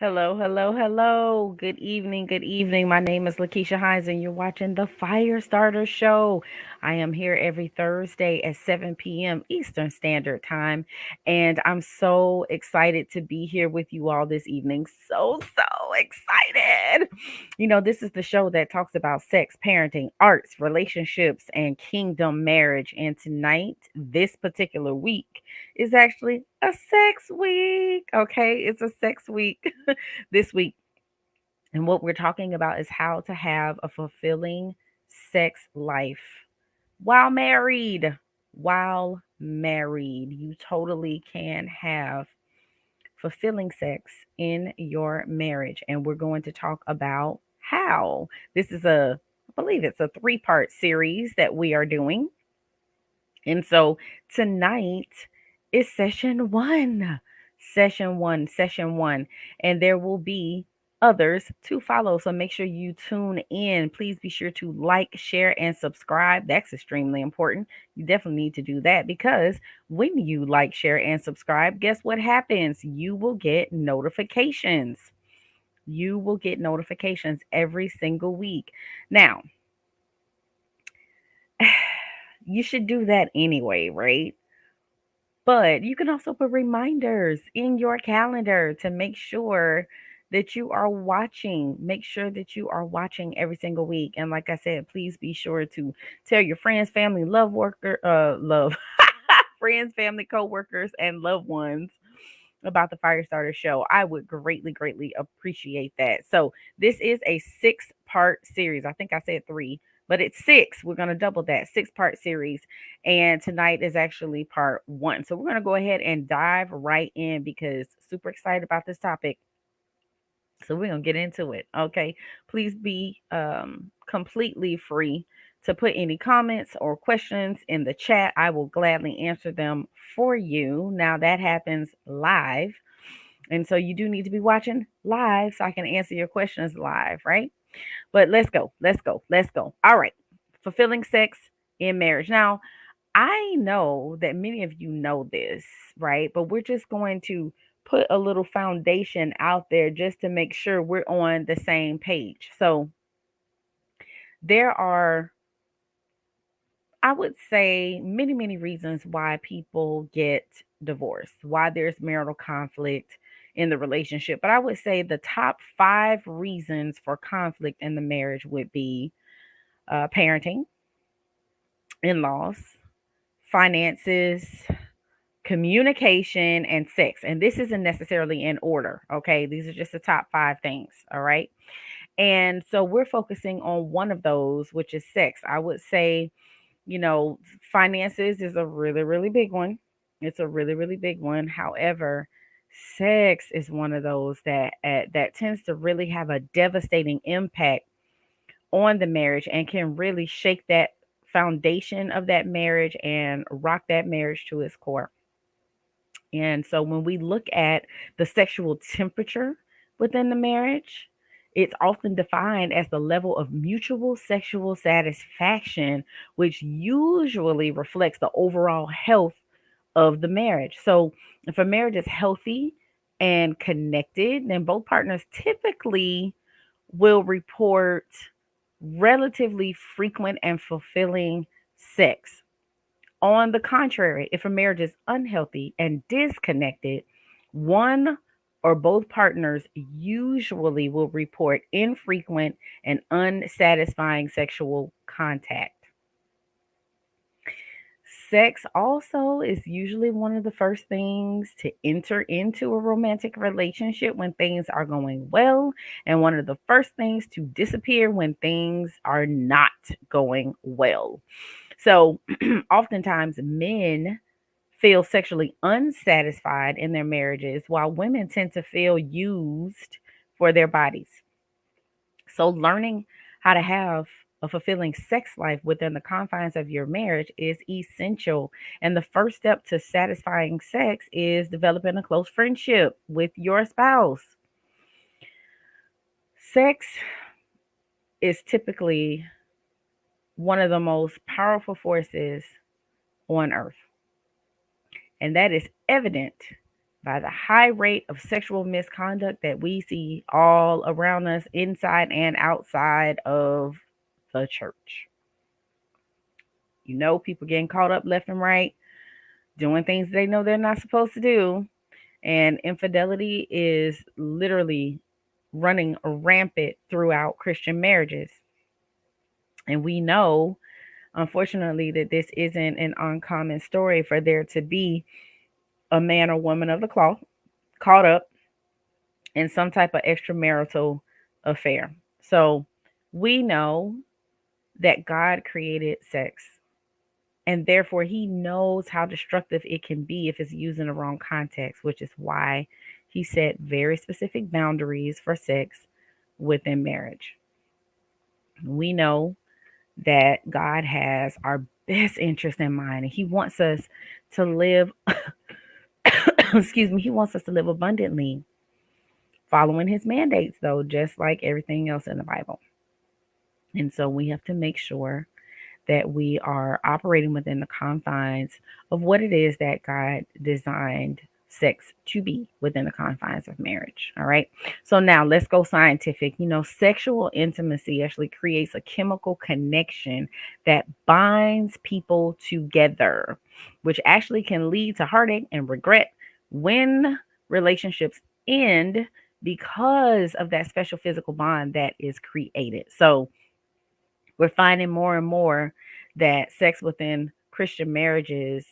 Hello, hello, hello. Good evening, good evening. My name is Lakeisha Hines, and you're watching the Firestarter Show. I am here every Thursday at 7 p.m. Eastern Standard Time, and I'm so excited to be here with you all this evening. So excited. This is the show that talks about sex, parenting, arts, relationships, and kingdom marriage. And tonight, this particular week, is actually a sex week. Okay, it's a sex week this week. And what we're talking about is how to have a fulfilling sex life while married. While married, you totally can have fulfilling sex in your marriage. And we're going to talk about how. I believe it's a three-part series that we are doing. And so tonight is session one, and there will be others to follow. So make sure you tune in. Please be sure to like, share, and subscribe. That's extremely important. You definitely need to do that because when you like, share, and subscribe, guess what happens? You will get notifications. You will get notifications every single week. Now, you should do that anyway, right? But you can also put reminders in your calendar to make sure that you are watching. Make sure that you are watching every single week. And like I said, please be sure to tell your friends, family, love friends, family, coworkers, and loved ones about the Firestarter show. I would greatly, greatly appreciate that. So this is a six-part series. I think I said three, but it's six. We're going to double that, six-part series. And tonight is actually part one. So we're going to go ahead and dive right in because super excited about this topic. So we're gonna get into it. Okay. Please be completely free to put any comments or questions in the chat. I will gladly answer them for you. Now that happens live. And so you do need to be watching live so I can answer your questions live, right? But let's go. Let's go. Let's go. All right. Fulfilling sex in marriage. Now, I know that many of you know this, right? But we're just going to put a little foundation out there just to make sure we're on the same page. So, there are, I would say, many, many reasons why people get divorced, why there's marital conflict in the relationship. But I would say the top five reasons for conflict in the marriage would be parenting, in laws, finances, communication, and sex. And this isn't necessarily in order, okay? These are just the top five things, all right? And so we're focusing on one of those, which is sex. I would say, you know, finances is a really, really big one. It's a really, really big one. However, sex is one of those that tends to really have a devastating impact on the marriage and can really shake that foundation of that marriage and rock that marriage to its core. And so when we look at the sexual temperature within the marriage, it's often defined as the level of mutual sexual satisfaction, which usually reflects the overall health of the marriage. So if a marriage is healthy and connected, then both partners typically will report relatively frequent and fulfilling sex. On the contrary, if a marriage is unhealthy and disconnected, one or both partners usually will report infrequent and unsatisfying sexual contact. Sex also is usually one of the first things to enter into a romantic relationship when things are going well, and one of the first things to disappear when things are not going well. So, oftentimes, men feel sexually unsatisfied in their marriages, while women tend to feel used for their bodies. So, learning how to have a fulfilling sex life within the confines of your marriage is essential. And the first step to satisfying sex is developing a close friendship with your spouse. Sex is typically one of the most powerful forces on earth. And that is evident by the high rate of sexual misconduct that we see all around us, inside and outside of the church. People getting caught up left and right, doing things they know they're not supposed to do. And infidelity is literally running rampant throughout Christian marriages. And we know, unfortunately, that this isn't an uncommon story for there to be a man or woman of the cloth caught up in some type of extramarital affair. So we know that God created sex, and therefore he knows how destructive it can be if it's used in the wrong context, which is why he set very specific boundaries for sex within marriage. We know that God has our best interest in mind, and he wants us to live excuse me, he wants us to live abundantly, following his mandates though, just like everything else in the Bible. And so we have to make sure that we are operating within the confines of what it is that God designed sex to be, within the confines of marriage. All right. So now let's go scientific. Sexual intimacy actually creates a chemical connection that binds people together, which actually can lead to heartache and regret when relationships end because of that special physical bond that is created. So, we're finding more and more that sex within Christian marriages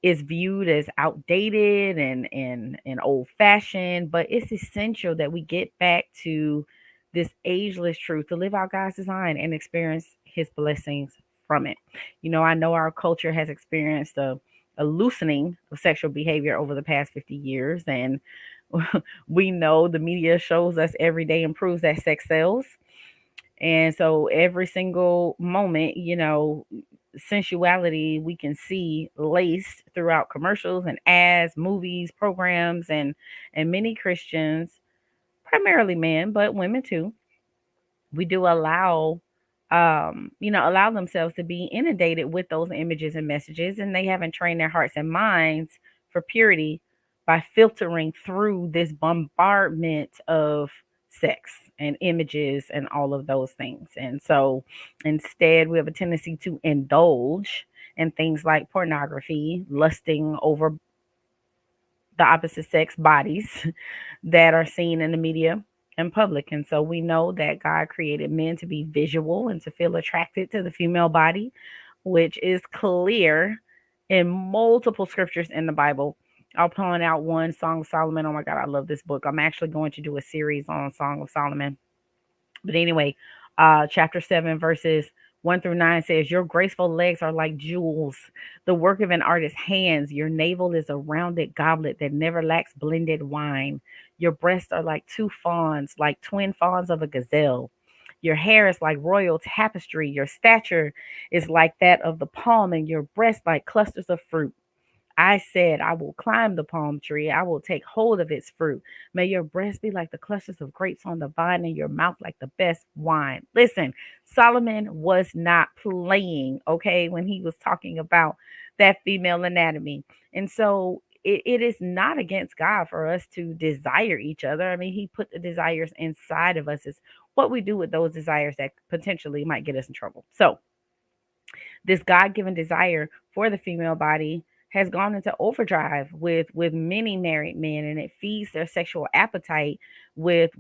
is viewed as outdated and old fashioned, but it's essential that we get back to this ageless truth to live out God's design and experience his blessings from it. I know our culture has experienced a loosening of sexual behavior over the past 50 years, and we know the media shows us every day and proves that sex sells. And so every single moment, sensuality we can see laced throughout commercials and ads, movies, programs, and many Christians, primarily men, but women too, we do allow themselves to be inundated with those images and messages, and they haven't trained their hearts and minds for purity by filtering through this bombardment of sex and images and all of those things. And so instead we have a tendency to indulge in things like pornography, lusting over the opposite sex bodies that are seen in the media and public. And so we know that God created men to be visual and to feel attracted to the female body, which is clear in multiple scriptures in the Bible. I'll point out one, Song of Solomon. Oh my God, I love this book. I'm actually going to do a series on Song of Solomon. But anyway, chapter 7, verses 1 through 9 says, your graceful legs are like jewels, the work of an artist's hands. Your navel is a rounded goblet that never lacks blended wine. Your breasts are like two fawns, like twin fawns of a gazelle. Your hair is like royal tapestry. Your stature is like that of the palm, and your breasts like clusters of fruit. I said, I will climb the palm tree. I will take hold of its fruit. May your breast be like the clusters of grapes on the vine, and your mouth like the best wine. Listen, Solomon was not playing, okay, when he was talking about that female anatomy. And so it is not against God for us to desire each other. I mean, he put the desires inside of us. It's what we do with those desires that potentially might get us in trouble. So, this God-given desire for the female body has gone into overdrive with many married men, and it feeds their sexual appetite with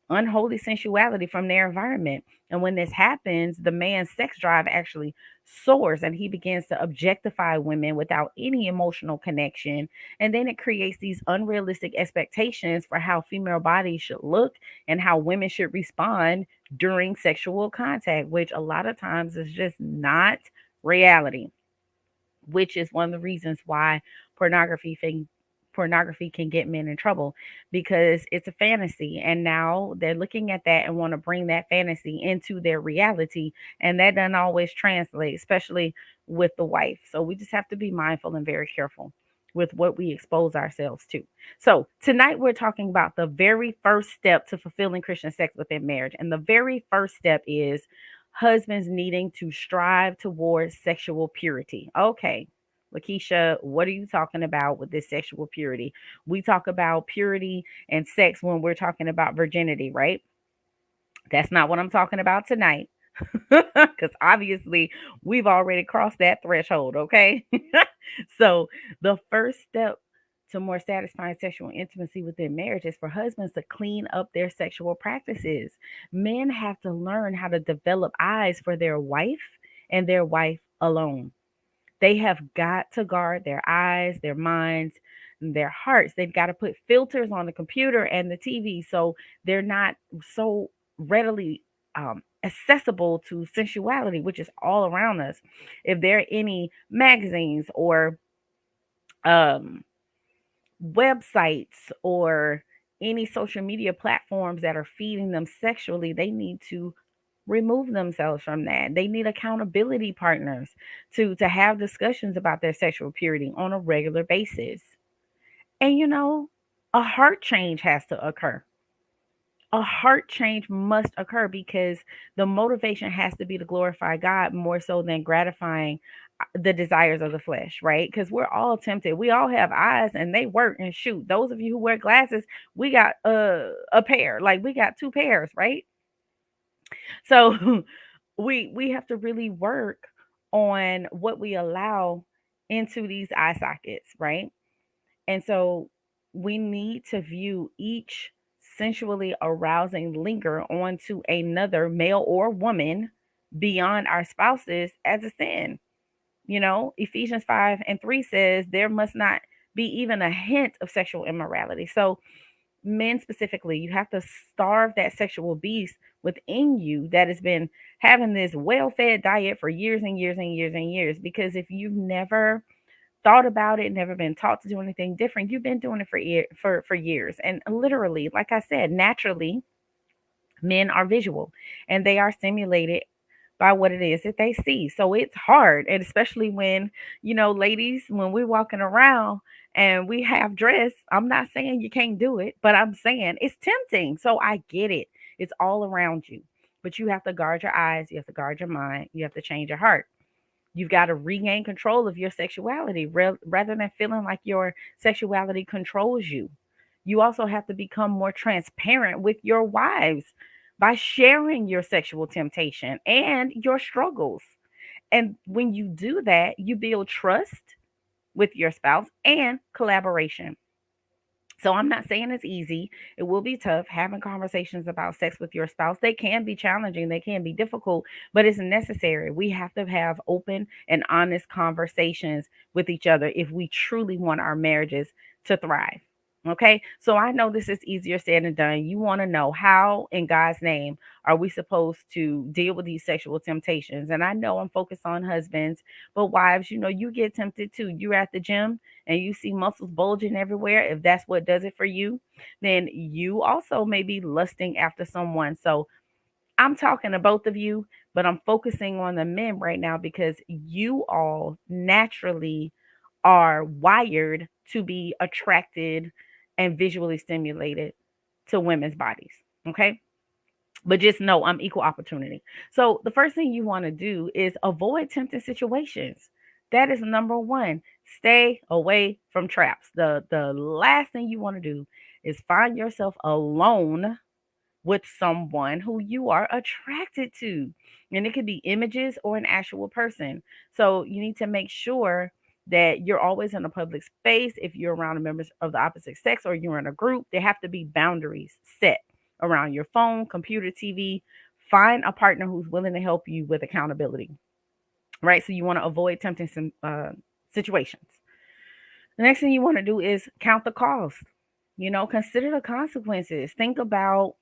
unholy sensuality from their environment. And when this happens, the man's sex drive actually soars, and he begins to objectify women without any emotional connection. And then it creates these unrealistic expectations for how female bodies should look and how women should respond during sexual contact, which a lot of times is just not reality, which is one of the reasons why pornography can get men in trouble, because it's a fantasy, and now they're looking at that and want to bring that fantasy into their reality, and that doesn't always translate, especially with the wife. So we just have to be mindful and very careful with what we expose ourselves to. So tonight we're talking about the very first step to fulfilling Christian sex within marriage, and the very first step is husbands needing to strive towards sexual purity. Okay. Lakeisha, what are you talking about with this sexual purity? We talk about purity and sex when we're talking about virginity, right? That's not what I'm talking about tonight. Because obviously we've already crossed that threshold, okay? So, the first step to more satisfying sexual intimacy within marriage is for husbands to clean up their sexual practices. Men have to learn how to develop eyes for their wife and their wife alone. They have got to guard their eyes, their minds, and their hearts. They've got to put filters on the computer and the TV so they're not so readily accessible to sensuality, which is all around us. If there are any magazines or um, websites or any social media platforms that are feeding them sexually, they need to remove themselves from that. They need accountability partners to have discussions about their sexual purity on a regular basis. And a heart change has to occur. A heart change must occur because the motivation has to be to glorify God more so than gratifying the desires of the flesh, right? Because we're all tempted. We all have eyes and they work and shoot. Those of you who wear glasses, we got a pair, like we got two pairs, right? So we have to really work on what we allow into these eye sockets, right? And so we need to view each sensually arousing linger onto another male or woman beyond our spouses as a sin. Ephesians 5 and 3 says there must not be even a hint of sexual immorality. So men specifically, you have to starve that sexual beast within you that has been having this well-fed diet for years and years and years and years. Because if you've never thought about it, never been taught to do anything different, you've been doing it for years. And literally, like I said, naturally, men are visual and they are stimulated by what it is that they see. So it's hard. And especially when, ladies, when we're walking around and we have dress, I'm not saying you can't do it, but I'm saying it's tempting. So I get it. It's all around you. But you have to guard your eyes, you have to guard your mind, you have to change your heart. You've got to regain control of your sexuality rather than feeling like your sexuality controls you. You also have to become more transparent with your wives by sharing your sexual temptation and your struggles. And when you do that, you build trust with your spouse and collaboration. So I'm not saying it's easy. It will be tough having conversations about sex with your spouse. They can be challenging, they can be difficult, but it's necessary. We have to have open and honest conversations with each other if we truly want our marriages to thrive. Okay, so I know this is easier said than done. You want to know how, in God's name, are we supposed to deal with these sexual temptations? And I know I'm focused on husbands, but wives, you get tempted too. You're at the gym and you see muscles bulging everywhere, if that's what does it for you, then you also may be lusting after someone. So I'm talking to both of you, but I'm focusing on the men right now because you all naturally are wired to be attracted and visually stimulated to women's bodies. Okay. But just know I'm equal opportunity. So the first thing you want to do is avoid tempting situations. That is number one. Stay away from traps. The last thing you want to do is find yourself alone with someone who you are attracted to. And it could be images or an actual person. So you need to make sure that you're always in a public space. If you're around members of the opposite sex or you're in a group, there have to be boundaries set around your phone, computer, TV. Find a partner who's willing to help you with accountability, right? So you want to avoid tempting some situations. The next thing you want to do is count the cost. Consider the consequences. Think about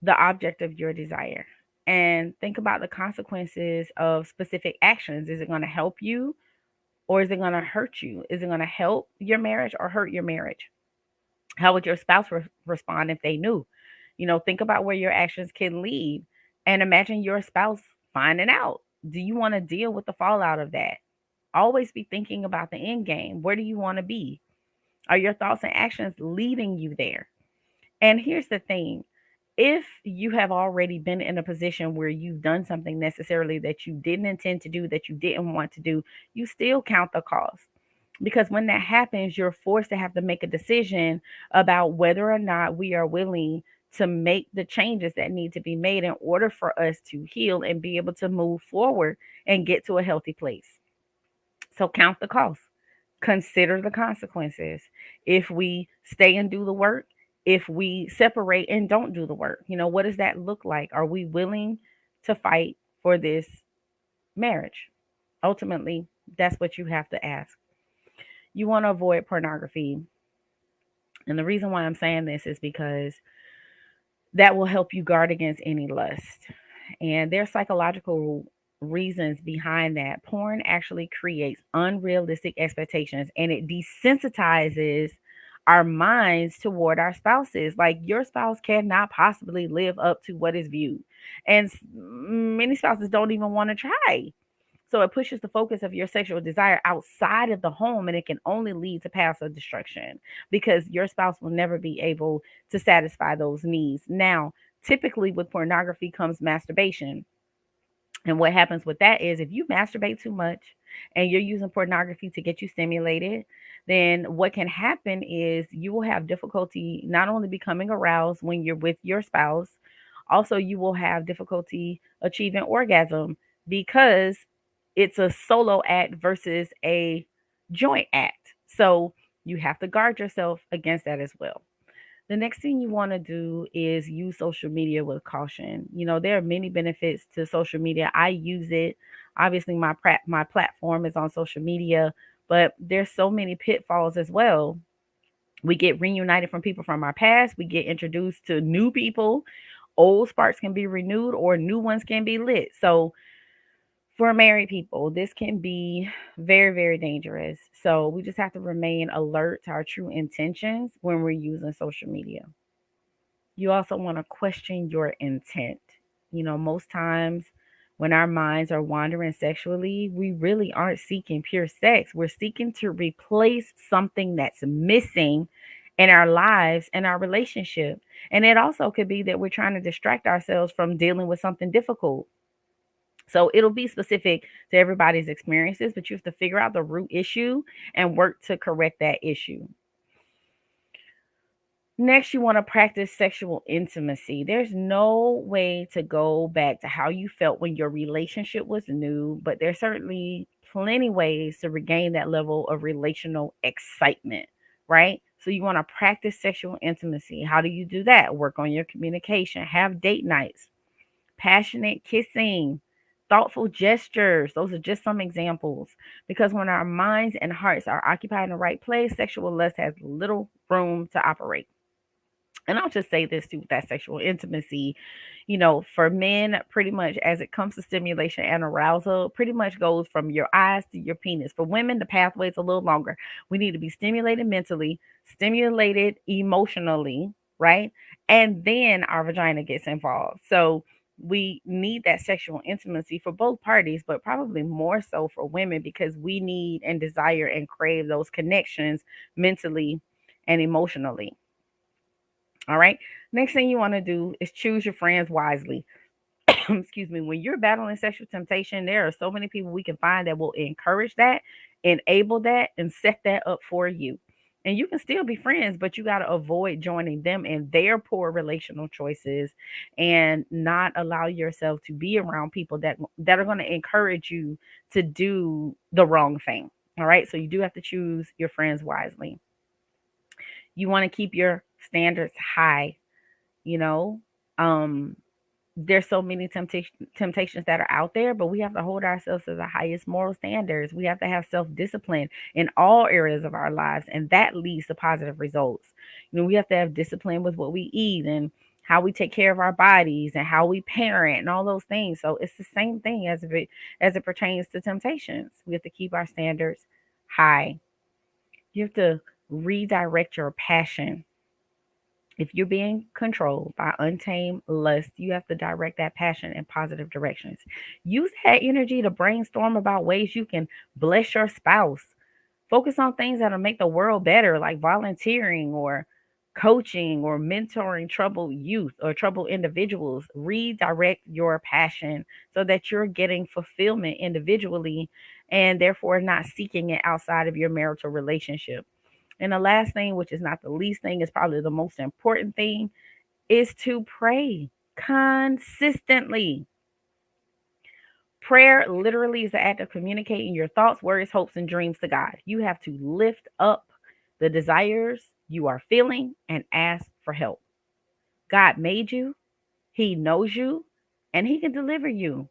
the object of your desire and think about the consequences of specific actions. Is it going to help you or is it going to hurt you? Is it going to help your marriage or hurt your marriage? How would your spouse respond if they knew? Think about where your actions can lead and imagine your spouse finding out. Do you want to deal with the fallout of that? Always be thinking about the end game. Where do you want to be? Are your thoughts and actions leading you there? And here's the thing, If you have already been in a position where you've done something necessarily that you didn't intend to do, that you didn't want to do, you still count the cost. Because when that happens, you're forced to have to make a decision about whether or not we are willing to make the changes that need to be made in order for us to heal and be able to move forward and get to a healthy place. So count the cost, consider the consequences. If we stay and do the work, if we separate and don't do the work, what does that look like? Are we willing to fight for this marriage? Ultimately, that's what you have to ask. You want to avoid pornography. And the reason why I'm saying this is because that will help you guard against any lust. And there's psychological reasons behind that. Porn actually creates unrealistic expectations and it desensitizes our minds toward our spouses. Like your spouse cannot possibly live up to what is viewed. And many spouses don't even want to try. So it pushes the focus of your sexual desire outside of the home and it can only lead to passive destruction because your spouse will never be able to satisfy those needs. Now, typically with pornography comes masturbation. And what happens with that is if you masturbate too much and you're using pornography to get you stimulated, then what can happen is you will have difficulty not only becoming aroused when you're with your spouse, also you will have difficulty achieving orgasm because it's a solo act versus a joint act. So you have to guard yourself against that as well. The next thing you want to do is use social media with caution. There are many benefits to social media. I use it. Obviously, my platform is on social media, but there's so many pitfalls as well. We get reunited from people from our past. We get introduced to new people. Old sparks can be renewed or new ones can be lit. So for married people, this can be very, very dangerous. So we just have to remain alert to our true intentions when we're using social media. You also want to question your intent. Most times when our minds are wandering sexually, we really aren't seeking pure sex. We're seeking to replace something that's missing in our lives and our relationship. And it also could be that we're trying to distract ourselves from dealing with something difficult. So it'll be specific to everybody's experiences, but you have to figure out the root issue and work to correct that issue. Next, you want to practice sexual intimacy. There's no way to go back to how you felt when your relationship was new, but there's certainly plenty ways to regain that level of relational excitement, right? So you want to practice sexual intimacy. How do you do that? Work on your communication, have date nights, passionate kissing, thoughtful gestures. Those are just some examples. Because when our minds and hearts are occupied in the right place, sexual lust has little room to operate. And I'll just say this too with that sexual intimacy, for men, pretty much as it comes to stimulation and arousal, pretty much goes from your eyes to your penis. For women, the pathway is a little longer. We need to be stimulated mentally, stimulated emotionally, right? And then our vagina gets involved. So we need that sexual intimacy for both parties, but probably more so for women because we need and desire and crave those connections mentally and emotionally. All right. Next thing you want to do is choose your friends wisely. Excuse me. When you're battling sexual temptation, there are so many people we can find that will encourage that, enable that, and set that up for you. And you can still be friends, but you got to avoid joining them in their poor relational choices and not allow yourself to be around people that are going to encourage you to do the wrong thing. All right. So you do have to choose your friends wisely. You want to keep your standards high, you know um there's so many temptations that are out there, but we have to hold ourselves to the highest moral standards. We have to have self-discipline in all areas of our lives, and that leads to positive results. We have to have discipline with what we eat and how we take care of our bodies and how we parent and all those things. So it's the same thing as it pertains to temptations. We have to keep our standards high. You have to redirect your passion. If you're being controlled by untamed lust, you have to direct that passion in positive directions. Use that energy to brainstorm about ways you can bless your spouse. Focus on things that'll make the world better, like volunteering or coaching or mentoring troubled youth or troubled individuals. Redirect your passion so that you're getting fulfillment individually and therefore not seeking it outside of your marital relationship. And the last thing, which is not the least thing, is probably the most important thing, is to pray consistently. Prayer literally is the act of communicating your thoughts, words, hopes, and dreams to God. You have to lift up the desires you are feeling and ask for help. God made you, He knows you, and He can deliver you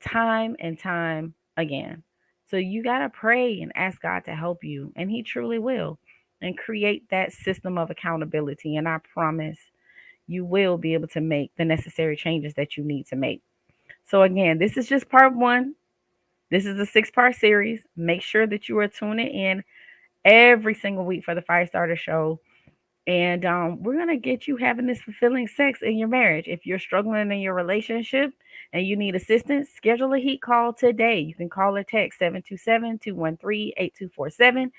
time and time again. So you got to pray and ask God to help you, and He truly will. And create that system of accountability. And I promise you will be able to make the necessary changes that you need to make. So, again, this is just part one. This is a 6-part series. Make sure that you are tuning in every single week for the Firestarter Show. And we're going to get you having this fulfilling sex in your marriage. If you're struggling in your relationship and you need assistance, schedule a heat call today. You can call or text 727-213-8247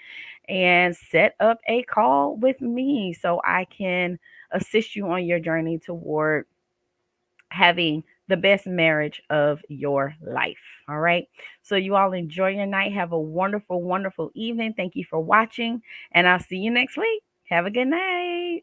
and set up a call with me so I can assist you on your journey toward having the best marriage of your life. All right. So, you all enjoy your night. Have a wonderful, wonderful evening. Thank you for watching, and I'll see you next week. Have a good night.